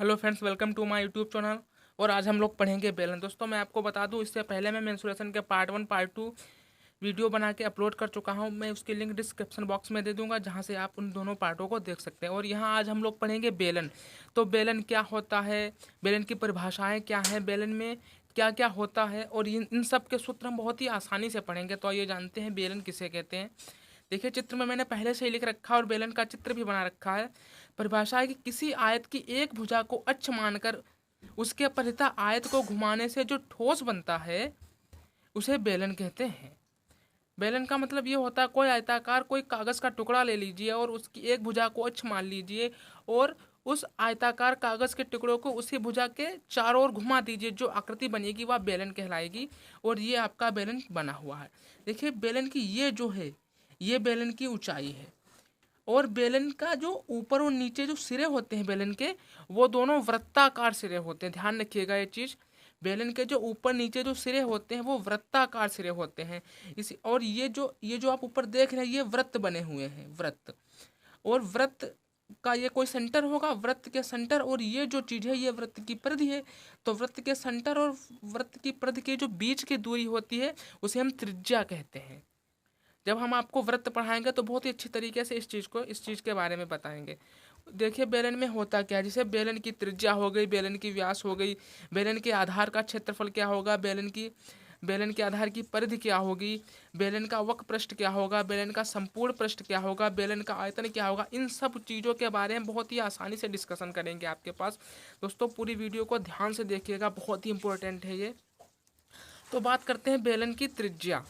Hello friends, welcome to my YouTube channel. और आज हम लोग पढ़ेंगे बेलन। दोस्तों मैं आपको बता दूं, इससे पहले मैं मेंसुरेशन के पार्ट 1 पार्ट 2 वीडियो बना के अपलोड कर चुका हूं। मैं उसकी लिंक डिस्क्रिप्शन बॉक्स में दे दूंगा, जहां से आप उन दोनों पार्टों को देख सकते हैं। और यहाँ आज हम लोग पढ़ेंगे बेलन। तो बेलन क्या होता है, बेलन की परिभाषाएँ क्या हैं, बेलन में क्या क्या होता है, और इन सब के सूत्र हम बहुत ही आसानी से पढ़ेंगे। तो आइए जानते हैं बेलन किसे कहते हैं। देखिए, चित्र में मैंने पहले से ही लिख रखा है और बेलन का चित्र भी बना रखा है। परिभाषा है कि किसी आयत की एक भुजा को अक्ष मानकर उसके परितः आयत को घुमाने से जो ठोस बनता है उसे बेलन कहते हैं। बेलन का मतलब ये होता है, कोई आयताकार कोई कागज का टुकड़ा ले लीजिए और उसकी एक भुजा को अक्ष मान लीजिए और उस आयताकार कागज के टुकड़ों को उसी भुजा के चारों ओर घुमा दीजिए। जो आकृति बनेगी वह बेलन कहलाएगी। और ये आपका बेलन बना हुआ है। देखिए, बेलन की ये जो है, ये बेलन की ऊंचाई है। और बेलन का जो ऊपर और नीचे जो सिरे होते हैं बेलन के, वो दोनों वृत्ताकार सिरे होते हैं। ध्यान रखिएगा ये चीज़। बेलन के जो ऊपर नीचे जो सिरे होते हैं वो वृत्ताकार सिरे होते हैं। इसी और ये जो आप ऊपर देख रहे हैं, ये वृत्त बने हुए हैं, वृत्त। और वृत्त का ये कोई सेंटर होगा, वृत्त के सेंटर, और ये जो चीज़ है ये वृत्त की परिधि है। तो वृत्त के सेंटर और वृत्त की परिधि के जो बीच की दूरी होती है उसे हम त्रिज्या कहते हैं। जब हम आपको वृत्त पढ़ाएंगे तो बहुत ही अच्छी तरीके से इस चीज़ के बारे में बताएंगे। देखिए, बेलन में होता क्या है। जैसे बेलन की त्रिज्या हो गई, बेलन की व्यास हो गई, बेलन के आधार का क्षेत्रफल क्या होगा, बेलन के आधार की परिधि क्या होगी, बेलन का वक्र पृष्ठ क्या होगा, बेलन का संपूर्ण पृष्ठ क्या होगा, बेलन का आयतन क्या होगा, इन सब चीज़ों के बारे में बहुत ही आसानी से डिस्कशन करेंगे आपके पास। दोस्तों पूरी वीडियो को ध्यान से देखिएगा, बहुत ही इंपॉर्टेंट है ये। तो बात करते हैं बेलन की त्रिज्या।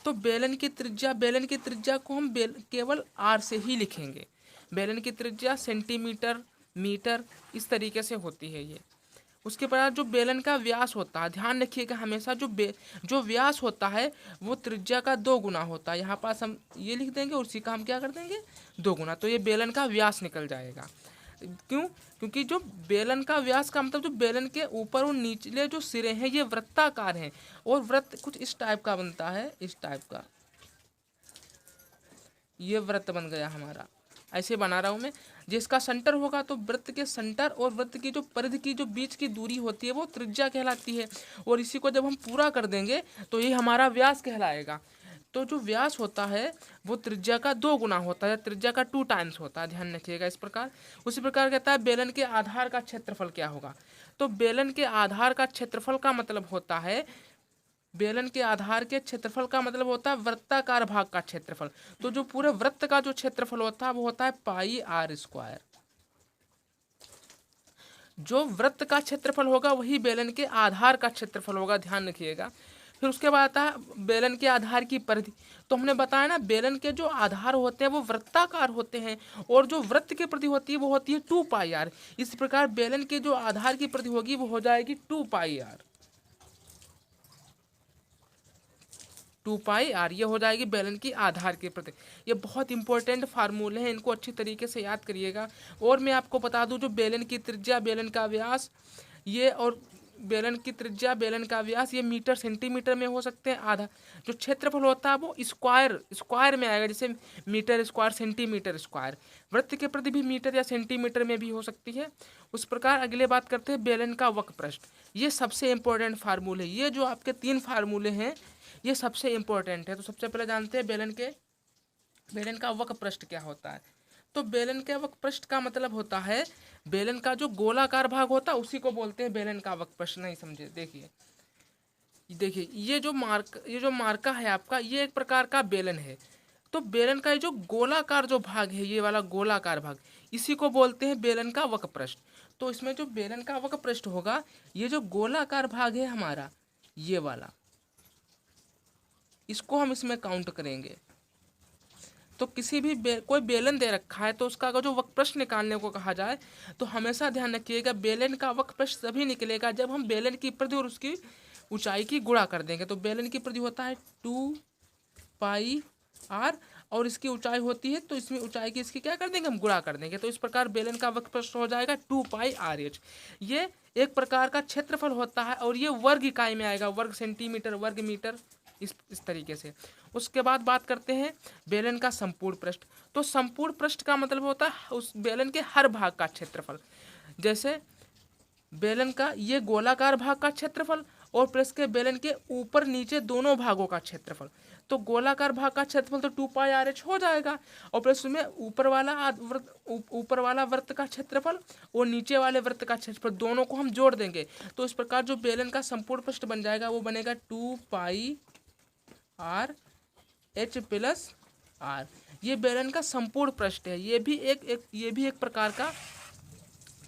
तो बेलन की त्रिज्या को हम केवल आर से ही लिखेंगे। बेलन की त्रिज्या सेंटीमीटर, मीटर, इस तरीके से होती है ये। उसके बाद जो बेलन का व्यास होता है, ध्यान रखिएगा हमेशा, जो व्यास होता है वो त्रिज्या का 2 गुना होता है। यहाँ पास हम ये लिख देंगे और उसी का हम क्या कर देंगे, 2 गुना। तो ये बेलन का व्यास निकल जाएगा। क्यों? क्योंकि जो बेलन का व्यास का मतलब जो बेलन के ऊपर और निचले जो सिरे हैं ये वृत्ताकार हैं। और वृत्त कुछ इस टाइप का बनता है, इस टाइप का। ये वृत्त बन गया हमारा, ऐसे बना रहा हूँ मैं। जिसका सेंटर होगा तो वृत्त के सेंटर और वृत्त की जो परिधि की जो बीच की दूरी होती है वो त्रिज्या कहलाती है। और इसी को जब हम पूरा कर देंगे तो ये हमारा व्यास कहलाएगा। तो जो व्यास होता है वो त्रिज्या का 2 गुना होता है, त्रिज्या का 2 टाइम्स होता है। ध्यान रखिएगा इस प्रकार। उसी प्रकार कहता है बेलन के आधार का क्षेत्रफल क्या होगा। तो बेलन के आधार का क्षेत्रफल का मतलब होता है, बेलन के आधार के क्षेत्रफल का मतलब होता है वृत्ताकार भाग का क्षेत्रफल। तो जो पूरे वृत्त का जो क्षेत्रफल होता है वो होता है पाई आर स्क्वायर। जो वृत्त का क्षेत्रफल होगा वही बेलन के आधार का क्षेत्रफल होगा, ध्यान रखिएगा। फिर उसके बाद आता है बेलन के आधार की परिधि। तो हमने बताया ना, बेलन के जो आधार होते हैं वो वृत्ताकार होते हैं और जो वृत्त की परिधि होती है वो होती है 2 पाई आर। इस प्रकार बेलन के जो आधार की परिधि होगी वो हो जाएगी 2 पाई आर। 2 पाई आर ये हो जाएगी बेलन की आधार की प्रति। ये बहुत इंपॉर्टेंट फार्मूले हैं, इनको अच्छी तरीके से याद करिएगा। और मैं आपको बता दूं, जो बेलन की त्रिज्या, बेलन का व्यास, ये और बेलन की त्रिज्या, बेलन का व्यास, ये मीटर सेंटीमीटर में हो सकते हैं। आधा जो क्षेत्रफल होता है वो स्क्वायर में आएगा, जैसे मीटर स्क्वायर, सेंटीमीटर स्क्वायर। वृत्त के प्रति भी मीटर या सेंटीमीटर में भी हो सकती है। उस प्रकार अगले बात करते हैं बेलन का वक्र पृष्ठ। ये सबसे इंपॉर्टेंट फार्मूले, ये जो आपके 3 फार्मूले हैं ये सबसे इंपॉर्टेंट है। तो सबसे पहले जानते हैं बेलन का वक्र पृष्ठ क्या होता है। तो बेलन के वक्र पृष्ठ का मतलब होता है, बेलन का जो गोलाकार भाग होता है उसी को बोलते हैं बेलन का वक्र पृष्ठ। नहीं समझे? देखिए ये जो मार्का है आपका, ये एक प्रकार का बेलन है। तो बेलन का ये जो गोलाकार जो भाग है, ये वाला गोलाकार भाग, इसी को बोलते हैं बेलन का वक्र पृष्ठ। तो इसमें जो बेलन का वक्र पृष्ठ होगा, ये जो गोलाकार भाग है हमारा, ये वाला, इसको हम इसमें काउंट करेंगे। तो किसी भी कोई बेलन दे रखा है तो उसका अगर जो वक्र पृष्ठ निकालने को कहा जाए तो हमेशा ध्यान रखिएगा, बेलन का वक्र पृष्ठ तभी निकलेगा जब हम बेलन की परिधि और उसकी ऊंचाई की गुणा कर देंगे। तो बेलन की परिधि होता है 2 पाई आर और इसकी ऊंचाई होती है, तो इसमें ऊंचाई की इसकी क्या कर देंगे, हम गुणा कर देंगे। तो इस प्रकार बेलन का वक्र पृष्ठ हो जाएगा 2 पाई आर एच। ये एक प्रकार का क्षेत्रफल होता है और ये वर्ग इकाई में आएगा, वर्ग सेंटीमीटर, वर्ग मीटर, इस तरीके से। उसके बाद बात करते हैं बेलन का संपूर्ण पृष्ठ। तो संपूर्ण पृष्ठ का मतलब होता है उस बेलन के हर भाग का क्षेत्रफल। जैसे बेलन का ये गोलाकार भाग का क्षेत्रफल और प्लस के बेलन के ऊपर नीचे दोनों भागों का क्षेत्रफल। तो गोलाकार भाग का क्षेत्रफल तो 2πRH हो जाएगा, और प्लस उसमें ऊपर वाला वृत्त का क्षेत्रफल और नीचे वाले वृत्त का क्षेत्रफल दोनों को हम जोड़ देंगे। तो इस प्रकार जो बेलन का संपूर्ण पृष्ठ बन जाएगा वो बनेगा 2πRH प्लस R। ये बेलन का संपूर्ण पृष्ठ है। ये भी एक प्रकार का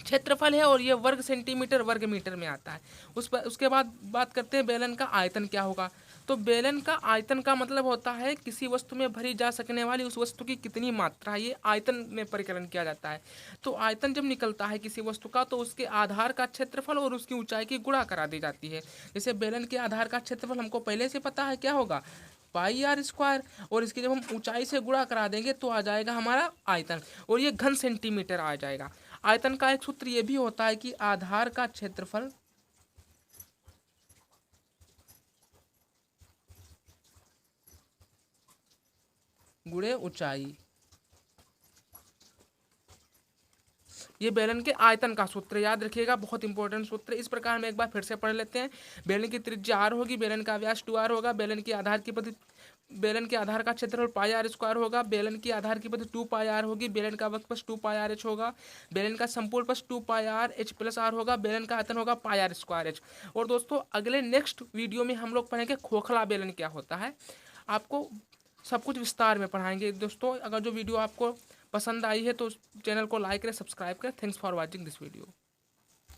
क्षेत्रफल है, और ये वर्ग सेंटीमीटर वर्ग मीटर में आता है। उसके बाद बात करते हैं बेलन का आयतन क्या होगा। तो बेलन का आयतन का मतलब होता है किसी वस्तु में भरी जा सकने वाली उस वस्तु की कितनी मात्रा है, ये आयतन में परिकलन किया जाता है। तो आयतन जब निकलता है किसी वस्तु का तो उसके आधार का क्षेत्रफल और उसकी ऊंचाई की गुणा करा दी जाती है। जैसे बेलन के आधार का क्षेत्रफल हमको पहले से पता है क्या होगा, πr², और इसकी जब हम ऊंचाई से गुणा करा देंगे तो आ जाएगा हमारा आयतन, और ये घन सेंटीमीटर आ जाएगा। आयतन का एक सूत्र ये भी होता है कि आधार का क्षेत्रफल गुणे ऊंचाई। ये बेलन के आयतन का सूत्र याद रखिएगा, बहुत इंपॉर्टेंट सूत्र। इस प्रकार हम एक बार फिर से पढ़ लेते हैं। बेलन की त्रिज्या r होगी, बेलन का व्यास 2r होगा, बेलन के आधार का क्षेत्रफल πr² होगा, बेलन की आधार की पद्धति 2πr होगी, बेलन का वक्रपथ 2πRH होगा, बेलन का संपूर्ण पृष्ठ 2πRH प्लस R होगा, बेलन का आयतन होगा πr²H। और दोस्तों अगले नेक्स्ट वीडियो में हम लोग पढ़ेंगे खोखला बेलन क्या होता है, आपको सब कुछ विस्तार में पढ़ाएंगे। दोस्तों अगर जो वीडियो आपको पसंद आई है तो चैनल को लाइक करें, सब्सक्राइब करें। Thanks for watching this video.